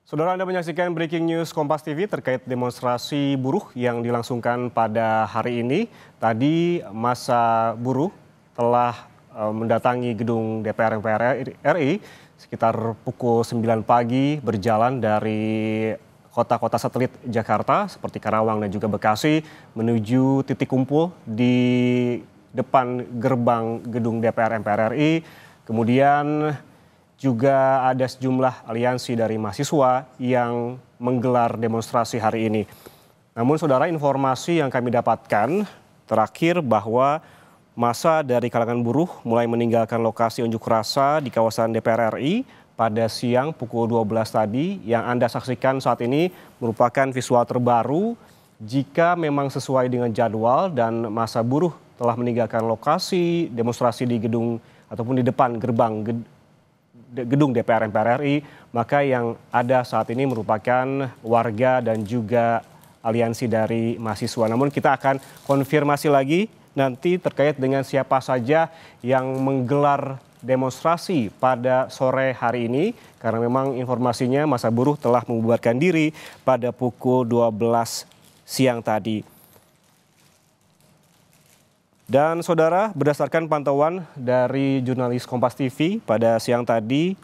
Saudara, Anda menyaksikan Breaking News Kompas TV terkait demonstrasi buruh yang dilangsungkan pada hari ini. Tadi massa buruh telah mendatangi gedung DPR MPR RI sekitar pukul 9 pagi berjalan dari kota-kota satelit Jakarta seperti Karawang dan juga Bekasi menuju titik kumpul di depan gerbang gedung DPR MPR RI. Kemudian juga ada sejumlah aliansi dari mahasiswa yang menggelar demonstrasi hari ini. Namun saudara, informasi yang kami dapatkan terakhir bahwa massa dari kalangan buruh mulai meninggalkan lokasi unjuk rasa di kawasan DPR RI pada siang pukul 12 tadi. Yang Anda saksikan saat ini merupakan visual terbaru jika memang sesuai dengan jadwal dan massa buruh telah meninggalkan lokasi demonstrasi di gedung ataupun di depan gerbang gedung DPR MPR RI, maka yang ada saat ini merupakan warga dan juga aliansi dari mahasiswa. Namun kita akan konfirmasi lagi nanti terkait dengan siapa saja yang menggelar demonstrasi pada sore hari ini, karena memang informasinya massa buruh telah membubarkan diri pada pukul 12 siang tadi. Dan saudara, berdasarkan pantauan dari jurnalis Kompas TV pada siang tadi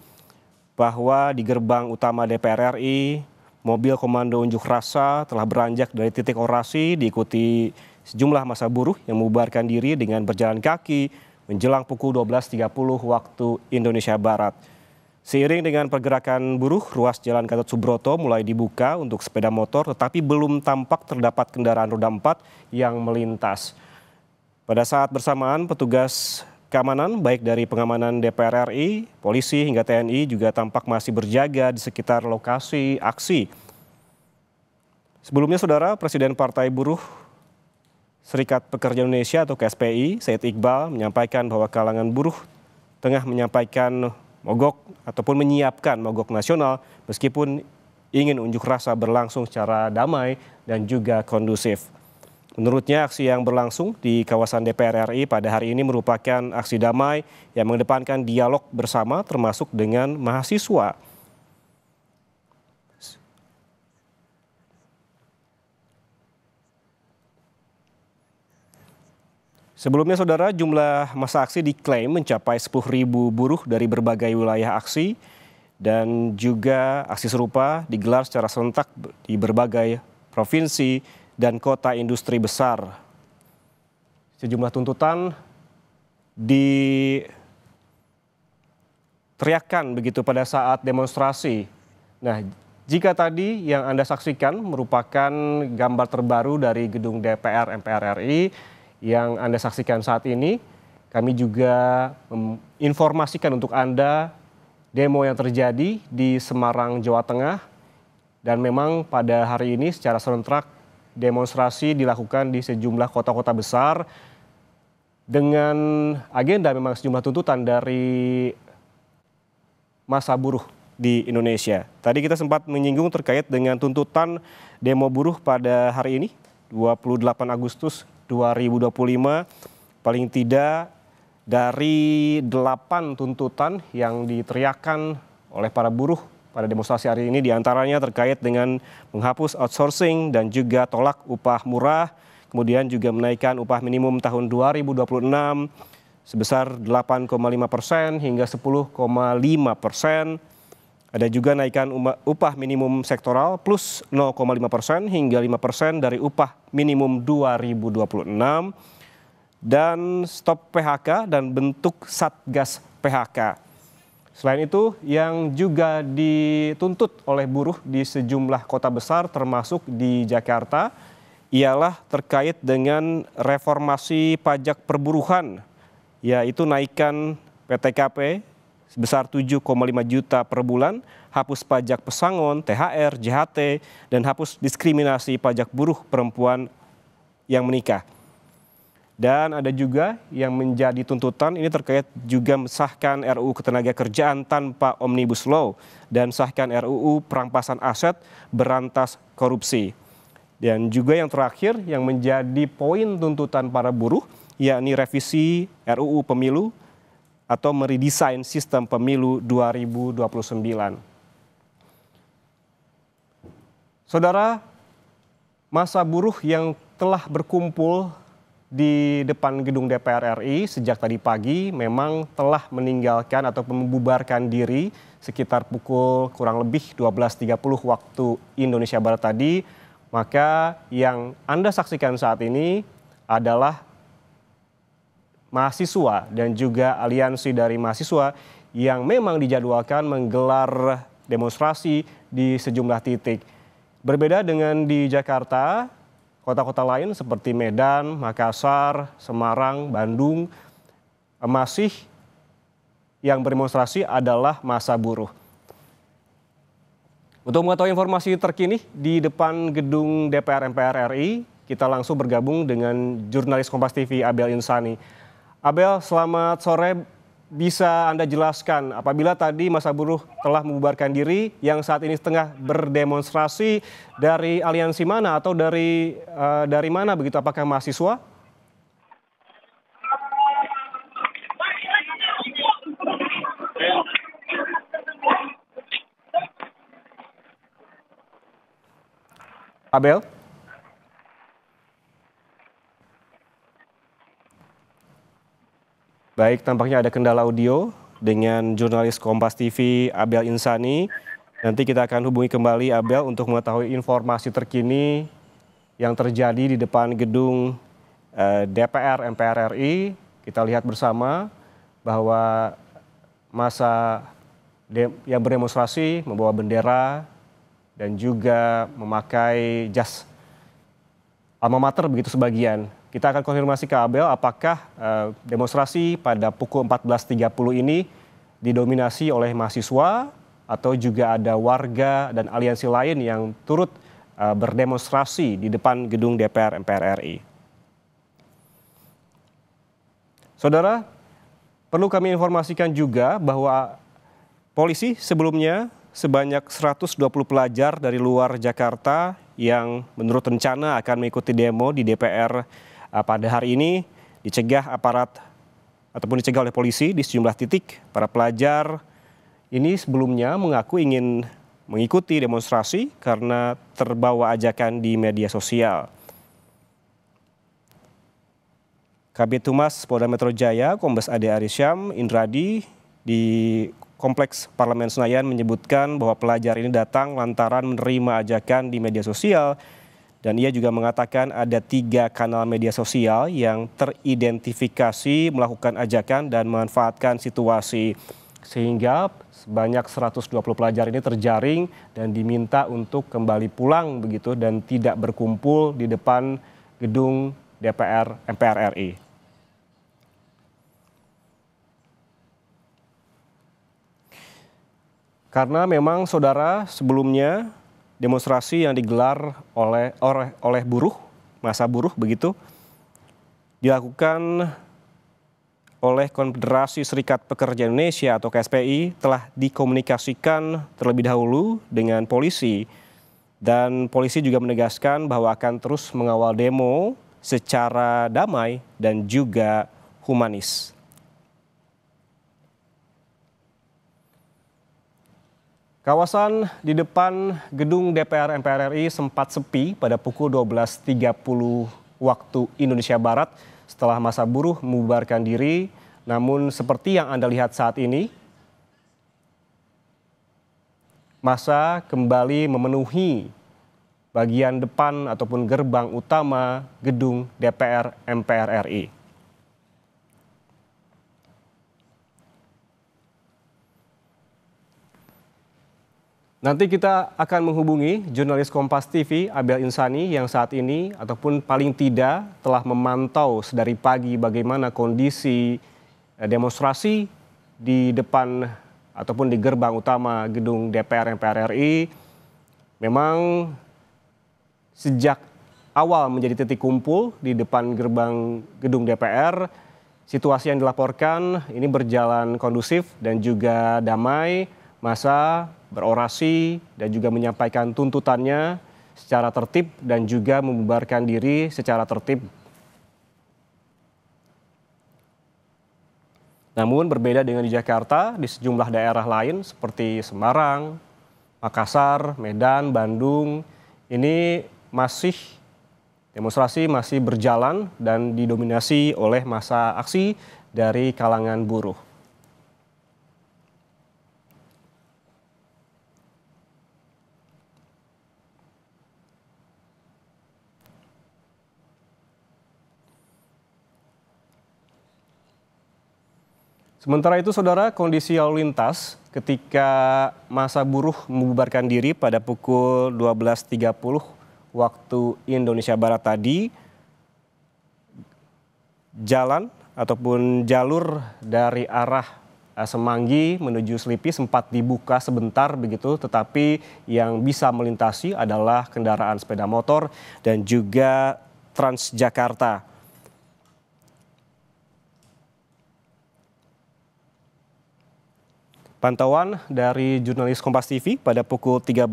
bahwa di gerbang utama DPR RI, mobil komando unjuk rasa telah beranjak dari titik orasi diikuti sejumlah massa buruh yang membubarkan diri dengan berjalan kaki menjelang pukul 12.30 waktu Indonesia Barat. Seiring dengan pergerakan buruh, ruas Jalan Gatot Subroto mulai dibuka untuk sepeda motor, tetapi belum tampak terdapat kendaraan roda 4 yang melintas. Pada saat bersamaan, petugas keamanan baik dari pengamanan DPR RI, polisi hingga TNI juga tampak masih berjaga di sekitar lokasi aksi. Sebelumnya saudara, Presiden Partai Buruh Serikat Pekerja Indonesia atau KSPI, Said Iqbal menyampaikan bahwa kalangan buruh tengah menyampaikan mogok ataupun menyiapkan mogok nasional meskipun ingin unjuk rasa berlangsung secara damai dan juga kondusif. Menurutnya, aksi yang berlangsung di kawasan DPR RI pada hari ini merupakan aksi damai yang mengedepankan dialog bersama termasuk dengan mahasiswa. Sebelumnya saudara, jumlah massa aksi diklaim mencapai 10.000 buruh dari berbagai wilayah aksi dan juga aksi serupa digelar secara serentak di berbagai provinsi dan kota industri besar. Sejumlah tuntutan diteriakkan begitu pada saat demonstrasi. Nah, jika tadi yang Anda saksikan merupakan gambar terbaru dari gedung DPR MPR RI yang Anda saksikan saat ini, kami juga menginformasikan untuk Anda demo yang terjadi di Semarang, Jawa Tengah. Dan memang pada hari ini secara serentak demonstrasi dilakukan di sejumlah kota-kota besar dengan agenda memang sejumlah tuntutan dari massa buruh di Indonesia. Tadi kita sempat menyinggung terkait dengan tuntutan demo buruh pada hari ini, 28 Agustus 2025, paling tidak dari 8 tuntutan yang diteriakkan oleh para buruh pada demonstrasi hari ini diantaranya terkait dengan menghapus outsourcing dan juga tolak upah murah, kemudian juga menaikkan upah minimum tahun 2026 sebesar 8,5% hingga 10,5%. Ada juga naikkan upah minimum sektoral plus 0,5% hingga 5% dari upah minimum 2026 dan stop PHK dan bentuk Satgas PHK. Selain itu, yang juga dituntut oleh buruh di sejumlah kota besar termasuk di Jakarta ialah terkait dengan reformasi pajak perburuhan, yaitu naikkan PTKP sebesar 7,5 juta per bulan, hapus pajak pesangon, THR, JHT, dan hapus diskriminasi pajak buruh perempuan yang menikah. Dan ada juga yang menjadi tuntutan ini terkait juga mensahkan RUU Ketenagakerjaan tanpa Omnibus Law dan sahkan RUU Perampasan Aset Berantas Korupsi. Dan juga yang terakhir yang menjadi poin tuntutan para buruh yakni revisi RUU Pemilu atau meredesain sistem pemilu 2029. Saudara, massa buruh yang telah berkumpul di depan gedung DPR RI sejak tadi pagi memang telah meninggalkan atau membubarkan diri sekitar pukul kurang lebih 12.30 waktu Indonesia Barat tadi. Maka yang Anda saksikan saat ini adalah mahasiswa dan juga aliansi dari mahasiswa yang memang dijadwalkan menggelar demonstrasi di sejumlah titik. Berbeda dengan di Jakarta, kota-kota lain seperti Medan, Makassar, Semarang, Bandung, masih yang berdemonstrasi adalah massa buruh. Untuk mengetahui informasi terkini di depan gedung DPR MPR RI, kita langsung bergabung dengan jurnalis Kompas TV Abel Insani. Abel, selamat sore. Bisa Anda jelaskan apabila tadi massa buruh telah membubarkan diri yang saat ini tengah berdemonstrasi dari aliansi mana atau dari mana begitu? Apakah mahasiswa? Abel? Baik, tampaknya ada kendala audio dengan jurnalis Kompas TV Abel Insani. Nanti kita akan hubungi kembali Abel untuk mengetahui informasi terkini yang terjadi di depan gedung DPR MPR RI. Kita lihat bersama bahwa massa yang berdemonstrasi membawa bendera dan juga memakai jas alma mater begitu sebagian. Kita akan konfirmasi ke Abel apakah demonstrasi pada pukul 14.30 ini didominasi oleh mahasiswa atau juga ada warga dan aliansi lain yang turut berdemonstrasi di depan gedung DPR MPR RI. Saudara, perlu kami informasikan juga bahwa polisi sebelumnya sebanyak 120 pelajar dari luar Jakarta yang menurut rencana akan mengikuti demo di DPR pada hari ini dicegah aparat ataupun dicegah oleh polisi di sejumlah titik. Para pelajar ini sebelumnya mengaku ingin mengikuti demonstrasi karena terbawa ajakan di media sosial. Kabid Humas Polda Metro Jaya, Kombes Ade Arisyam Indradi di Kompleks Parlemen Senayan menyebutkan bahwa pelajar ini datang lantaran menerima ajakan di media sosial. Dan ia juga mengatakan ada 3 kanal media sosial yang teridentifikasi melakukan ajakan dan memanfaatkan situasi. Sehingga sebanyak 120 pelajar ini terjaring dan diminta untuk kembali pulang begitu dan tidak berkumpul di depan gedung DPR MPR RI. Karena memang saudara sebelumnya demonstrasi yang digelar oleh buruh, massa buruh begitu, dilakukan oleh Konfederasi Serikat Pekerja Indonesia atau KSPI telah dikomunikasikan terlebih dahulu dengan polisi. Dan polisi juga menegaskan bahwa akan terus mengawal demo secara damai dan juga humanis. Kawasan di depan gedung DPR MPR RI sempat sepi pada pukul 12.30 waktu Indonesia Barat setelah massa buruh membubarkan diri. Namun seperti yang Anda lihat saat ini, massa kembali memenuhi bagian depan ataupun gerbang utama gedung DPR MPR RI. Nanti kita akan menghubungi jurnalis Kompas TV Abel Insani yang saat ini ataupun paling tidak telah memantau sedari pagi bagaimana kondisi demonstrasi di depan ataupun di gerbang utama gedung DPR MPR RI. Memang sejak awal menjadi titik kumpul di depan gerbang gedung DPR, situasi yang dilaporkan ini berjalan kondusif dan juga damai. Massa berorasi dan juga menyampaikan tuntutannya secara tertib dan juga membubarkan diri secara tertib. Namun berbeda dengan di Jakarta, di sejumlah daerah lain seperti Semarang, Makassar, Medan, Bandung, ini demonstrasi masih berjalan dan didominasi oleh massa aksi dari kalangan buruh. Sementara itu, saudara, kondisi lalu lintas ketika massa buruh membubarkan diri pada pukul 12.30 waktu Indonesia Barat tadi, jalan ataupun jalur dari arah Semanggi menuju Selipi sempat dibuka sebentar begitu, tetapi yang bisa melintasi adalah kendaraan sepeda motor dan juga Transjakarta. Pantauan dari jurnalis Kompas TV pada pukul 13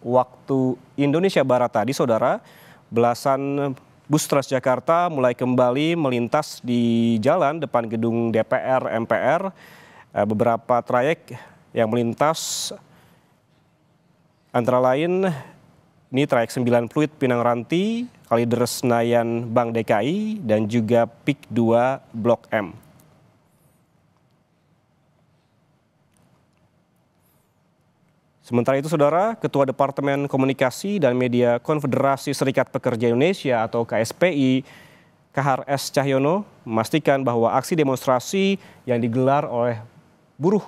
waktu Indonesia Barat tadi, saudara, belasan bus Transjakarta mulai kembali melintas di jalan depan gedung DPR MPR. Beberapa trayek yang melintas antara lain ini trayek 9 Pluit Pinang Ranti, Kalideres Senayan Bank DKI, dan juga PIK 2 Blok M. Sementara itu, saudara, Ketua Departemen Komunikasi dan Media Konfederasi Serikat Pekerja Indonesia atau KSPI, Kahar S. Cahyono, memastikan bahwa aksi demonstrasi yang digelar oleh buruh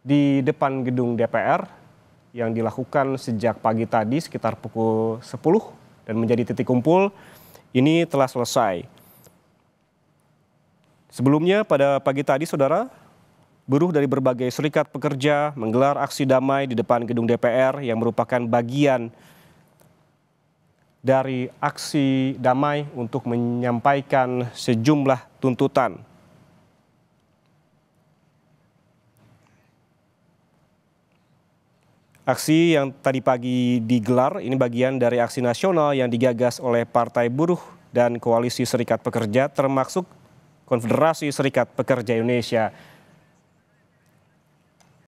di depan gedung DPR yang dilakukan sejak pagi tadi sekitar pukul 10 dan menjadi titik kumpul ini telah selesai. Sebelumnya pada pagi tadi, saudara, buruh dari berbagai serikat pekerja menggelar aksi damai di depan gedung DPR yang merupakan bagian dari aksi damai untuk menyampaikan sejumlah tuntutan. Aksi yang tadi pagi digelar ini bagian dari aksi nasional yang digagas oleh Partai Buruh dan Koalisi Serikat Pekerja termasuk Konfederasi Serikat Pekerja Indonesia.